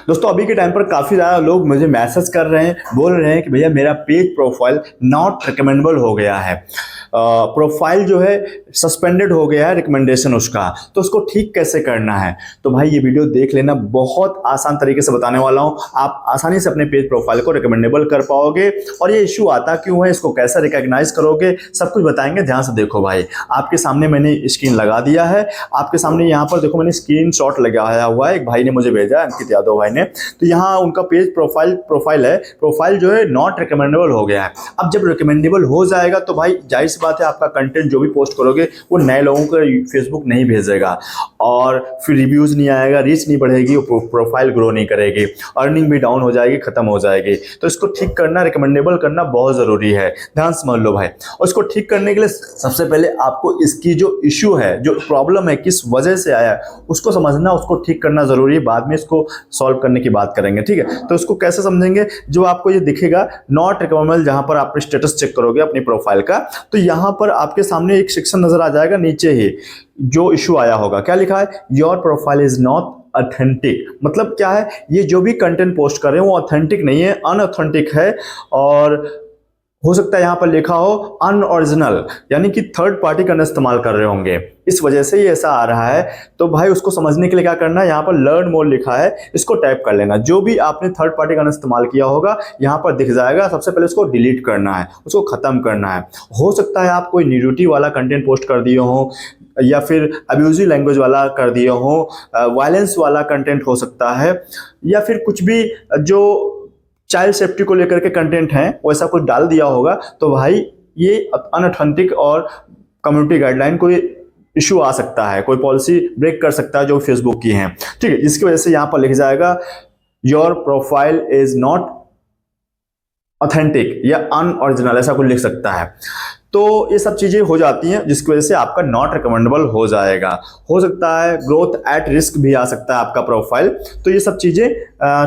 दोस्तों अभी के टाइम पर काफ़ी ज़्यादा लोग मुझे मैसेज कर रहे हैं, बोल रहे हैं कि भैया मेरा पेज प्रोफाइल नॉट रिकमेंडेबल हो गया है, प्रोफाइल जो है सस्पेंडेड हो गया है रिकमेंडेशन उसका, तो उसको ठीक कैसे करना है। तो भाई ये वीडियो देख लेना, बहुत आसान तरीके से बताने वाला हूँ। आप आसानी से अपने पेज प्रोफाइल को रिकमेंडेबल कर पाओगे। और ये इशू आता क्यों है, इसको कैसे रिकॉग्नाइज करोगे, सब कुछ बताएंगे। ध्यान से देखो भाई, आपके सामने मैंने स्क्रीन लगा दिया है। आपके सामने यहाँ पर देखो मैंने स्क्रीन शॉट लगाया हुआ है, एक भाई ने मुझे भेजा, अंकित यादव भाई ने। तो यहाँ उनका पेज प्रोफाइल है, प्रोफाइल जो है नॉट रिकमेंडेबल हो गया है। अब जब रिकमेंडेबल हो जाएगा तो भाई जाहिर सी बात है आपका कंटेंट जो भी पोस्ट करोगे वो नए लोगों को फेसबुक नहीं भेजेगा, और फिर रिव्यूज नहीं आएगा, रीच नहीं बढ़ेगी, वो प्रोफाइल ग्रो नहीं करेगी, अर्निंग भी डाउन हो जाएगी, खत्म हो जाएगी। तो इसको ठीक करना, रिकमेंडेबल करना बहुत जरूरी है। ध्यान समझ लो भाई। और इसको ठीक करने के लिए सबसे पहले आपको इसकी जो इश्यू है, जो प्रॉब्लम है, किस वजह से आया उसको समझना, उसको ठीक करना जरूरी है। बाद में इसको सॉल्व करने की बात करेंगे, ठीक है। तो इसको कैसे समझेंगे, जो आपको ये दिखेगा नॉट रिकमेंडेबल, जहां पर आप स्टेटस चेक करोगे अपनी प्रोफाइल का, तो यहां पर आपके सामने एक सेक्शन नजर आ जाएगा नीचे ही, जो इशू आया होगा। क्या लिखा है, your profile is not authentic. मतलब क्या है, ये जो भी कंटेंट पोस्ट कर रहे हैं वो ऑथेंटिक नहीं है, अनऑथेंटिक है। और हो सकता है यहां पर लिखा हो अनओरिजिनल, यानी कि थर्ड पार्टी का इस्तेमाल कर रहे होंगे, इस वजह से ये ऐसा आ रहा है। तो भाई उसको समझने के लिए क्या करना है, यहाँ पर लर्न मोर लिखा है, इसको टाइप कर लेना। जो भी आपने थर्ड पार्टी का इस्तेमाल किया होगा यहाँ पर दिख जाएगा। सबसे पहले उसको डिलीट करना है, उसको खत्म करना है। हो सकता है आप कोई न्यूडिटी वाला कंटेंट पोस्ट कर दिए हो, या फिर अब्यूजिव लैंग्वेज वाला कर दिए हो, वायलेंस वाला कंटेंट हो सकता है, या फिर कुछ भी जो चाइल्ड सेफ्टी को लेकर के कंटेंट हैं वैसा कुछ डाल दिया होगा। तो भाई ये अनऑथेंटिक और कम्युनिटी गाइडलाइन कोई इशू आ सकता है, कोई पॉलिसी ब्रेक कर सकता है जो फेसबुक की है, ठीक है। जिसकी वजह से यहाँ पर लिख जाएगा your profile is not authentic या अनओरिजिनल, ऐसा कुछ लिख सकता है। तो ये सब चीजें हो जाती हैं जिसकी वजह से आपका नॉट रिकमेंडेबल हो जाएगा। हो सकता है ग्रोथ एट रिस्क भी आ सकता है आपका प्रोफाइल। तो ये सब चीजें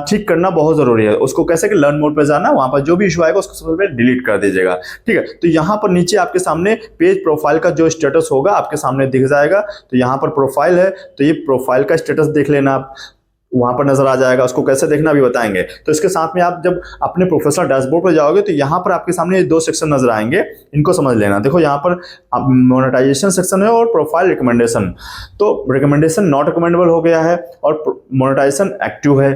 ठीक करना बहुत जरूरी है। उसको कैसे कि लर्न मोड पे जाना, वहां पर जो भी इशू आएगा उसको सबसे पहले डिलीट कर दीजिएगा, ठीक है। तो यहाँ पर नीचे आपके सामने पेज प्रोफाइल का जो स्टेटस होगा आपके सामने दिख जाएगा। तो यहाँ पर प्रोफाइल है, तो ये प्रोफाइल का स्टेटस देख लेना आप, वहां पर नजर आ जाएगा। उसको कैसे देखना भी बताएंगे। तो इसके साथ में आप जब अपने प्रोफेशनल डैशबोर्ड पर जाओगे तो यहाँ पर आपके सामने दो सेक्शन नजर आएंगे, इनको समझ लेना। देखो यहाँ पर मोनेटाइजेशन सेक्शन है और प्रोफाइल रिकमेंडेशन। तो रिकमेंडेशन नॉट रिकमेंडेबल हो गया है और मोनेटाइजेशन एक्टिव है,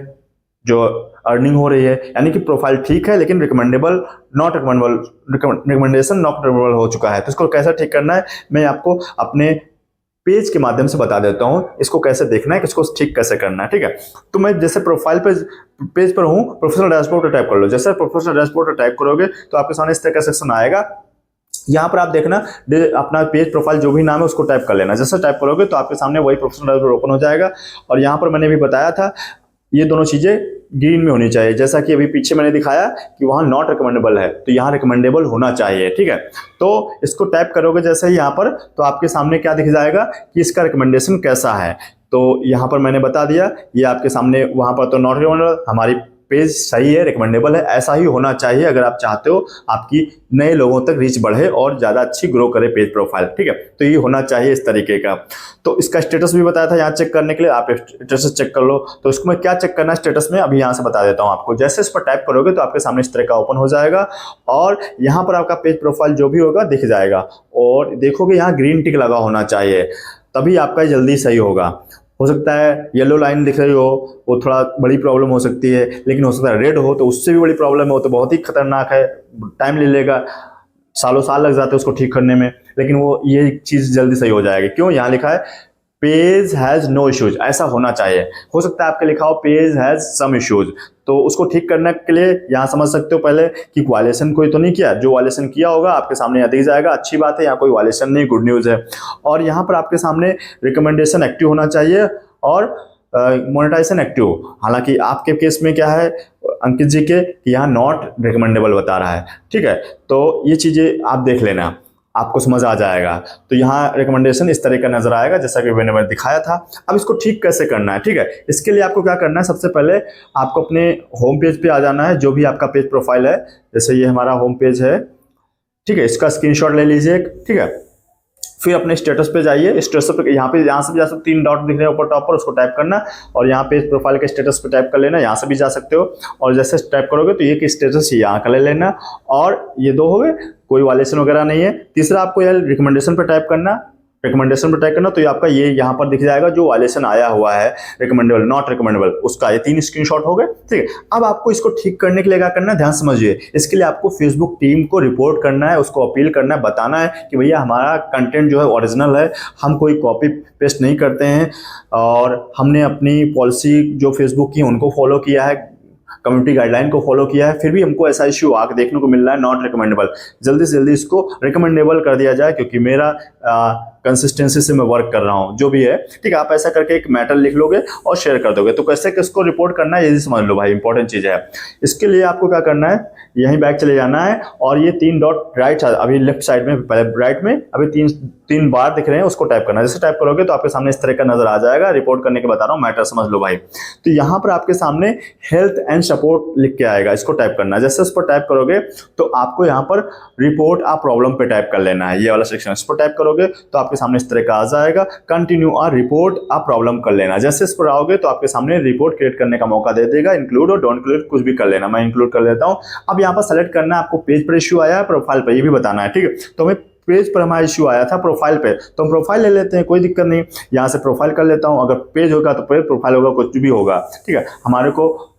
जो अर्निंग हो रही है, यानी कि प्रोफाइल ठीक है लेकिन रिकमेंडेशन नॉट रिकमेंडेबल हो चुका है। तो इसको कैसे ठीक करना है मैं आपको अपने पेज के माध्यम से बता देता हूं, इसको कैसे देखना है, इसको ठीक कैसे करना है, ठीक है। तो मैं जैसे प्रोफाइल पे पेज पर हूं, प्रोफेशनल डैशबोर्ड पर टाइप कर लो। जैसे प्रोफेशनल डैशबोर्ड पर टाइप करोगे तो आपके सामने इस तरह का सेक्शन आएगा। यहाँ पर आप देखना अपना पेज प्रोफाइल जो भी नाम है उसको टाइप कर लेना। जैसे टाइप करोगे तो आपके सामने वही प्रोफेशनल डैशबोर्ड ओपन हो जाएगा। और यहाँ पर मैंने भी बताया था ये दोनों चीजें ग्रीन में होनी चाहिए, जैसा कि अभी पीछे मैंने दिखाया कि वहां नॉट रिकमेंडेबल है, तो यहाँ रिकमेंडेबल होना चाहिए, ठीक है। तो इसको टाइप करोगे जैसे ही यहाँ पर, तो आपके सामने क्या दिख जाएगा कि इसका रिकमेंडेशन कैसा है। तो यहाँ पर मैंने बता दिया, ये आपके सामने, वहां पर तो नॉट रिकमेंडेबल, हमारी पेज सही है, रिकमेंडेबल है। ऐसा ही होना चाहिए अगर आप चाहते हो आपकी नए लोगों तक रीच बढ़े और ज्यादा अच्छी ग्रो करे पेज प्रोफाइल, ठीक है। तो ये होना चाहिए इस तरीके का। तो इसका स्टेटस भी बताया था यहाँ चेक करने के लिए, आप स्टेटस चेक कर लो। तो इसको मैं क्या चेक करना है स्टेटस में, अभी यहाँ से बता देता हूँ आपको। जैसे इस पर टाइप करोगे तो आपके सामने इस तरह का ओपन हो जाएगा और यहाँ पर आपका पेज प्रोफाइल जो भी होगा दिख जाएगा। और देखोगे यहाँ ग्रीन टिक लगा होना चाहिए, तभी आपका जल्दी सही होगा। हो सकता है येलो लाइन दिख रही हो, वो थोड़ा बड़ी प्रॉब्लम हो सकती है, लेकिन हो सकता है रेड हो तो उससे भी बड़ी प्रॉब्लम हो, तो बहुत ही खतरनाक है, टाइम ले लेगा, सालों साल लग जाते हैं उसको ठीक करने में, लेकिन वो ये चीज़ जल्दी सही हो जाएगी। क्यों, यहाँ लिखा है पेज हैज नो इश्यूज, ऐसा होना चाहिए। हो सकता है आपके लिखा हो पेज हैज सम इश्यूज, तो उसको ठीक करने के लिए यहाँ समझ सकते हो पहले कि वायलेशन कोई तो नहीं किया। जो वायलेशन किया होगा आपके सामने यहाँ दिख जाएगा, अच्छी बात है, यहाँ कोई वायलेशन नहीं, गुड न्यूज़ है। और यहाँ पर आपके सामने रिकमेंडेशन एक्टिव होना चाहिए और मोनेटाइजेशन एक्टिव। हालांकि आपके केस में क्या है अंकित जी के, यहाँ नॉट रिकमेंडेबल बता रहा है, ठीक है। तो ये चीज़ें आप देख लेना, आपको समझ आ जाएगा। तो यहाँ रिकमेंडेशन इस तरह का नजर आएगा जैसा कि मैंने दिखाया था। अब इसको ठीक कैसे करना है, ठीक है। इसके लिए आपको क्या करना है, सबसे पहले आपको अपने होम पेज पे आ जाना है, जो भी आपका पेज प्रोफाइल है। जैसे ये हमारा होम पेज है, ठीक है, इसका स्क्रीनशॉट ले लीजिए, ठीक है। फिर अपने स्टेटस पे जाइए, स्टेटस पे यहाँ से भी जा सकते, 3 डॉट दिख रहे हैं ऊपर टॉप पर, उसको टाइप करना और यहाँ पे प्रोफाइल के स्टेटस पे टाइप कर लेना, यहाँ से भी जा सकते हो। और जैसे टाइप करोगे तो ये कि स्टेटस यहाँ का ले लेना, और ये 2 हो गए, कोई वायलेशन वगैरह नहीं है। तीसरा आपको यार रिकमेंडेशन पे टाइप करना, रिकमेंडेशन पे टाइप करना, तो ये आपका ये यहाँ पर दिख जाएगा जो वायलेशन आया हुआ है, रिकमेंडेबल नॉट रिकमेंडेबल, उसका ये 3 स्क्रीनशॉट हो गए। ठीक है, अब आपको इसको ठीक करने के लिए क्या करना है, ध्यान समझिए। इसके लिए आपको फेसबुक टीम को रिपोर्ट करना है, उसको अपील करना है, बताना है कि भैया हमारा कंटेंट जो है ओरिजिनल है, हम कोई कॉपी पेस्ट नहीं करते हैं और हमने अपनी पॉलिसी जो फेसबुक की उनको फॉलो किया है, कम्युनिटी गाइडलाइन को फॉलो किया है, फिर भी हमको ऐसा इश्यू आगे देखने को मिल रहा है नॉट रिकमेंडेबल। जल्दी से जल्दी इसको रिकमेंडेबल कर दिया जाए, क्योंकि मेरा कंसिस्टेंसी से मैं वर्क कर रहा हूँ, जो भी है। ठीक है, आप ऐसा करके एक मैटर लिख लोगे और शेयर कर दोगे। तो कैसे किसको रिपोर्ट करना है ये समझ लो भाई, इंपॉर्टेंट चीज़ है। इसके लिए आपको क्या करना है, यहीं बैक चले जाना है और ये 3 डॉट राइट, अभी लेफ्ट साइड में, पहले राइट में अभी 3 बार दिख रहे हैं, उसको टाइप करना है। जैसे टाइप करोगे तो आपके सामने इस तरह का नजर आ जाएगा, रिपोर्ट करने के बता रहा हूँ, मैटर समझ लो भाई। तो यहाँ पर आपके सामने हेल्थ एंड सपोर्ट लिख के आएगा, इसको टाइप करना है। जैसे इस पर टाइप करोगे तो आपको यहाँ पर रिपोर्ट आ प्रॉब्लम पे टाइप कर लेना है, ये वाला सेक्शन। इस पर टाइप करोगे तो आपके सामने इस तरह का आ जाएगा, कंटिन्यू आ रिपोर्ट आ प्रॉब्लम कर लेना। जैसे इस पर आओगे तो आपके सामने रिपोर्ट क्रिएट करने का मौका दे देगा, इंक्लूड और डोंट इंक्लूड कुछ भी कर लेना, मैं इंक्लूड कर लेता हूँ। अब यहाँ पर सेलेक्ट करना है आपको, पेज पर इश्यू आया है प्रोफाइल पर, ये भी बताना है। ठीक है, तो हमें पेज पर हमारा इश्यू आया था प्रोफाइल पे, तो हम प्रोफाइल ले लेते हैं, कोई दिक्कत नहीं। यहाँ से प्रोफाइल कर लेता हूँ, अगर पेज होगा तो पेज, प्रोफाइल होगा कुछ भी होगा। ठीक है, हमारे को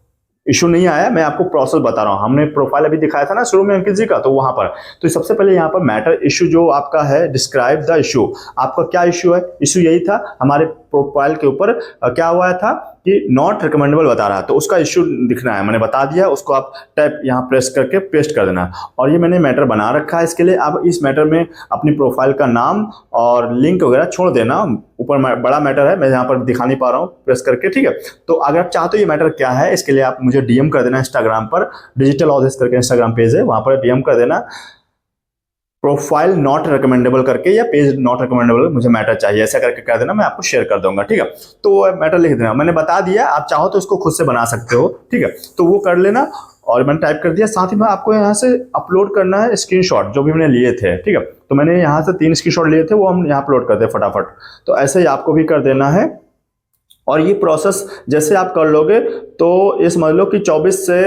इशू नहीं आया, मैं आपको प्रोसेस बता रहा हूँ। हमने प्रोफाइल अभी दिखाया था ना शुरू में अंकित जी का, तो वहां पर तो सबसे पहले यहाँ पर मैटर इशू जो आपका है, डिस्क्राइब द इशू, आपका क्या इशू है। इशू यही था, हमारे प्रोफाइल के ऊपर क्या हुआ था कि नॉट रिकमेंडेबल बता रहा है, तो उसका इशू दिखना है, मैंने बता दिया, उसको आप टैप यहाँ प्रेस करके पेस्ट कर देना। और ये मैंने मैटर बना रखा है इसके लिए। अब इस मैटर में अपनी प्रोफाइल का नाम और लिंक वगैरह छोड़ देना, ऊपर बड़ा मैटर है, मैं यहाँ पर दिखा नहीं पा रहा हूँ प्रेस करके। ठीक है, तो अगर आप चाहते हो ये मैटर क्या है, इसके लिए आप मुझे डीएम कर देना इंस्टाग्राम पर, डिजिटल ऑफिस करके इंस्टाग्राम पेज है, वहां पर डीएम कर देना प्रोफाइल नॉट रिकमेंडेबल करके, या पेज नॉट रिकमेंडेबल मुझे मैटर चाहिए, ऐसा करके कह देना, मैं आपको शेयर कर दूंगा। ठीक है, तो वो मैटर लिख देना, मैंने बता दिया, आप चाहो तो इसको खुद से बना सकते हो। ठीक है, तो वो कर लेना और मैंने टाइप कर दिया। साथ ही में आपको यहाँ से अपलोड करना है स्क्रीनशॉट जो भी मैंने लिए थे। ठीक है, तो मैंने यहाँ से 3 स्क्रीनशॉट लिए थे, वो हम यहाँ अपलोड करते हैं फटाफट। तो ऐसे ही आपको भी कर देना है। और ये प्रोसेस जैसे आप कर लोगे तो ये समझ लो कि 24 से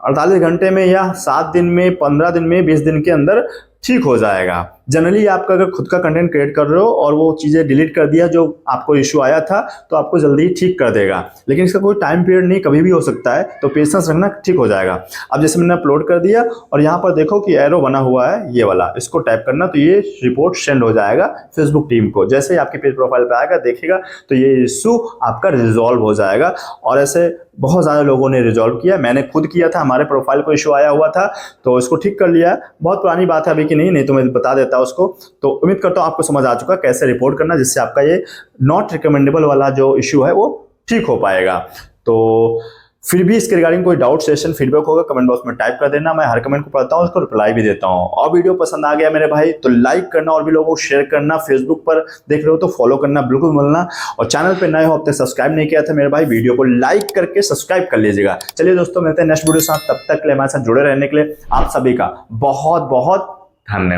48 घंटे में, या 7 दिन में, 15 दिन में, 20 दिन के अंदर ठीक हो जाएगा। जनरली आपका अगर खुद का कंटेंट क्रिएट कर रहे हो और वो चीज़ें डिलीट कर दिया जो आपको इशू आया था, तो आपको जल्दी ठीक कर देगा, लेकिन इसका कोई टाइम पीरियड नहीं, कभी भी हो सकता है, तो पेशेंस रखना, ठीक हो जाएगा। अब जैसे मैंने अपलोड कर दिया और यहाँ पर देखो कि एरो बना हुआ है, ये वाला, इसको टाइप करना, तो ये रिपोर्ट सेंड हो जाएगा फेसबुक टीम को। जैसे ही आपके पेज प्रोफाइल पे आएगा, देखेगा तो ये इशू आपका रिजॉल्व हो जाएगा। और ऐसे बहुत ज़्यादा लोगों ने रिजॉल्व किया, मैंने खुद किया था, हमारे प्रोफाइल को इशू आया हुआ था तो इसको ठीक कर लिया। बहुत पुरानी बात है अभी की नहीं तो मैं बता देता उसको। तो उम्मीद करता हूँ आपको समझ आ चुका कैसे रिपोर्ट करना, जिससे आपका ये नॉट रिकमेंडेबल वाला जो इशू है वो ठीक हो पाएगा। तो फिर भी इसके रिगार्डिंग कोई डाउट, सेशन, फीडबैक होगा, कमेंट बॉक्स में टाइप कर देना, मैं हर कमेंट को पढ़ता हूँ, उसको रिप्लाई भी देता हूँ। और वीडियो पसंद आ गया मेरे भाई तो लाइक करना, और भी लोगों को शेयर करना, फेसबुक पर देख रहे हो तो फॉलो करना बिल्कुल भूलना, और चैनल पे नए हो, अब तक सब्सक्राइब नहीं किया था मेरे भाई, वीडियो को लाइक करके सब्सक्राइब कर लीजिएगा। चलिए दोस्तों, मिलते हैं नेक्स्ट वीडियो के साथ, तब तक के लिए हमारे साथ जुड़े रहने के लिए आप सभी का बहुत बहुत धन्यवाद।